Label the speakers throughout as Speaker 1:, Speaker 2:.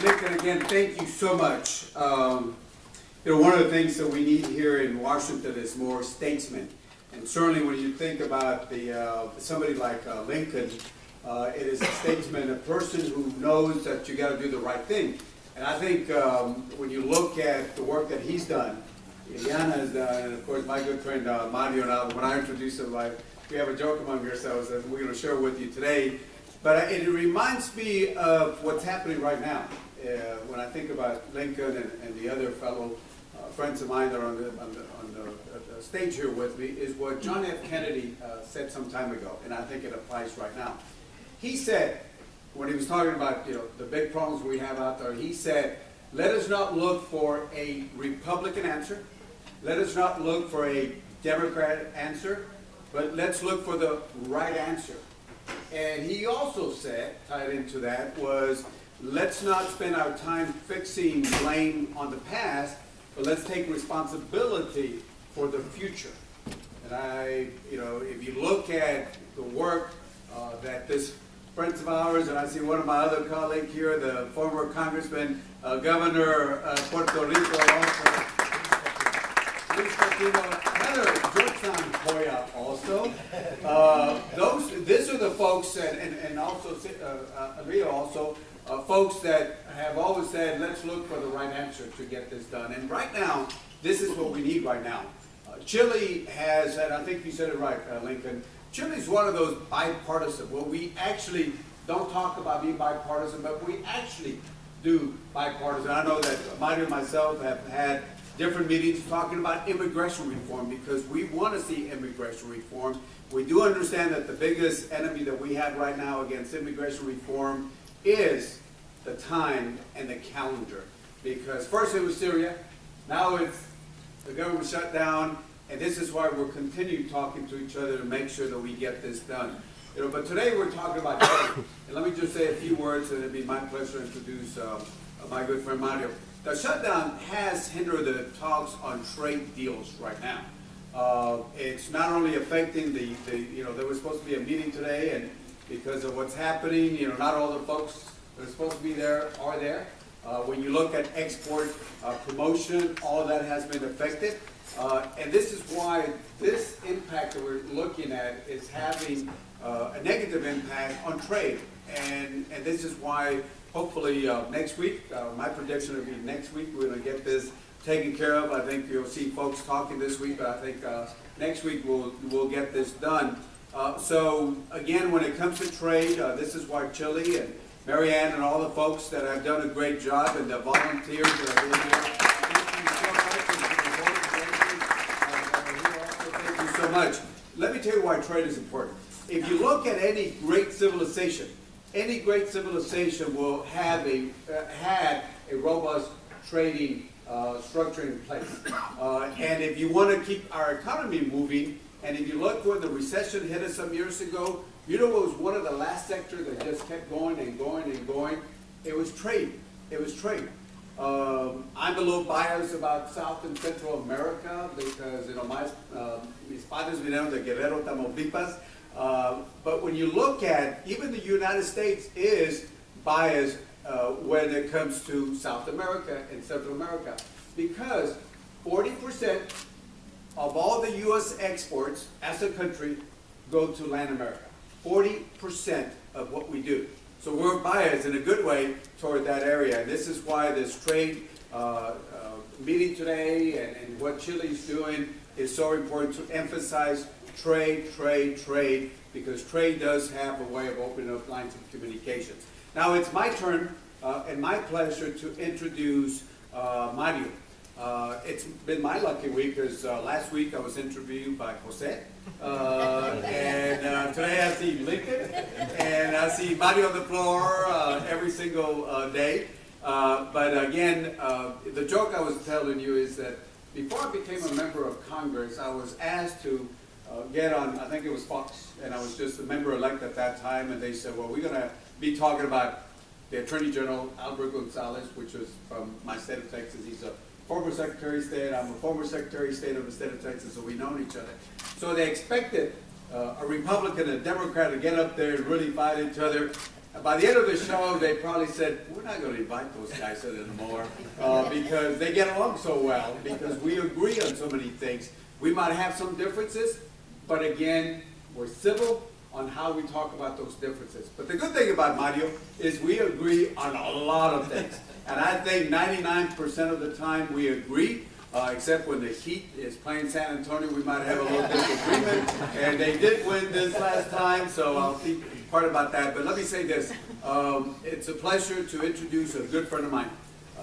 Speaker 1: Lincoln, again, thank you so much. One of the things that we need here in Washington is more statesmen. And certainly when you think about somebody like Lincoln, it is a statesman, a person who knows that you got to do the right thing. And I think when you look at the work that he's done, Ileana has done, and of course my good friend Mario and I, when I introduced him, we have a joke among ourselves that we're going to share with you today. But it reminds me of what's happening right now. When I think about Lincoln and the other fellow friends of mine that are on the stage here with me, is what John F. Kennedy said some time ago, and I think it applies right now. He said, when he was talking about the big problems we have out there, he said, let us not look for a Republican answer, let us not look for a Democrat answer, but let's look for the right answer. And he also said, tied into that, was let's not spend our time fixing blame on the past, but let's take responsibility for the future. And if you look at the work that this friends of ours, and I see one of my other colleagues here, the former Congressman, Governor of Puerto Rico, also, another Georgetown Hoya also. These are the folks, and also Rio also, folks that have always said, let's look for the right answer to get this done. And right now, this is what we need right now. Chile has, and I think you said it right, Lincoln, Chile is one of those bipartisan, where we actually don't talk about being bipartisan, but we actually do bipartisan. I know that Mario and myself have had different meetings talking about immigration reform because we want to see immigration reform. We do understand that the biggest enemy that we have right now against immigration reform is the time and the calendar. Because first it was Syria, now it's the government shut down, and this is why we're continuing talking to each other to make sure that we get this done. But today we're talking about trade. And let me just say a few words, and it'll be my pleasure to introduce my good friend Mario. The shutdown has hindered the talks on trade deals right now. It's not only affecting there was supposed to be a meeting today, and because of what's happening, not all the folks that are supposed to be there are there. When you look at export promotion, all that has been affected. And this is why this impact that we're looking at is having a negative impact on trade. And this is why hopefully next week, my prediction will be next week, we're going to get this taken care of. I think you'll see folks talking this week, but I think next week we'll get this done. So again, when it comes to trade, this is why Chile and Marianne and all the folks that have done a great job, and the volunteers that have been here, thank you so much. Let me tell you why trade is important. If you look at any great civilization will have had a robust trading structure in place. And if you want to keep our economy moving, and if you look when the recession hit us some years ago, what was one of the last sectors that just kept going and going and going? It was trade. It was trade. I'm a little biased about South and Central America because, mis padres vinieron de Guerrero, Tamaulipas. But when you look at, even the United States is biased when it comes to South America and Central America, because 40% of all the U.S. exports as a country go to Latin America. 40% of what we do. So we're biased in a good way toward that area. And this is why this trade meeting today and what Chile's doing is so important to emphasize trade, trade, trade, because trade does have a way of opening up lines of communications. Now it's my turn and my pleasure to introduce Mario. It's been my lucky week because last week I was interviewed by Jose, and today I see Lincoln, and I see Mario on the floor every single day. But again, the joke I was telling you is that before I became a member of Congress, I was asked to get on, I think it was Fox, and I was just a member-elect at that time, and they said, well, we're going to be talking about the Attorney General, Albert Gonzalez, which was from my state of Texas. He's a former Secretary of State, I'm a former Secretary of State of the state of Texas, so we've known each other. So they expected a Republican and a Democrat to get up there and really fight each other. by the end of the show, they probably said, we're not going to invite those guys anymore because they get along so well, because we agree on so many things. We might have some differences, but again, we're civil on how we talk about those differences. But the good thing about Mario is we agree on a lot of things. And I think 99% of the time we agree, except when the Heat is playing San Antonio, we might have a little disagreement. And they did win this last time, so I'll keep part about that. But let me say this. It's a pleasure to introduce a good friend of mine,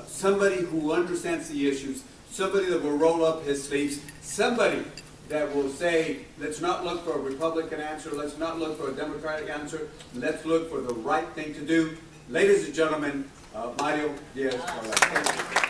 Speaker 1: somebody who understands the issues, somebody that will roll up his sleeves, somebody that will say, let's not look for a Republican answer, let's not look for a Democratic answer, let's look for the right thing to do. Ladies and gentlemen, Mario Diaz-Balart.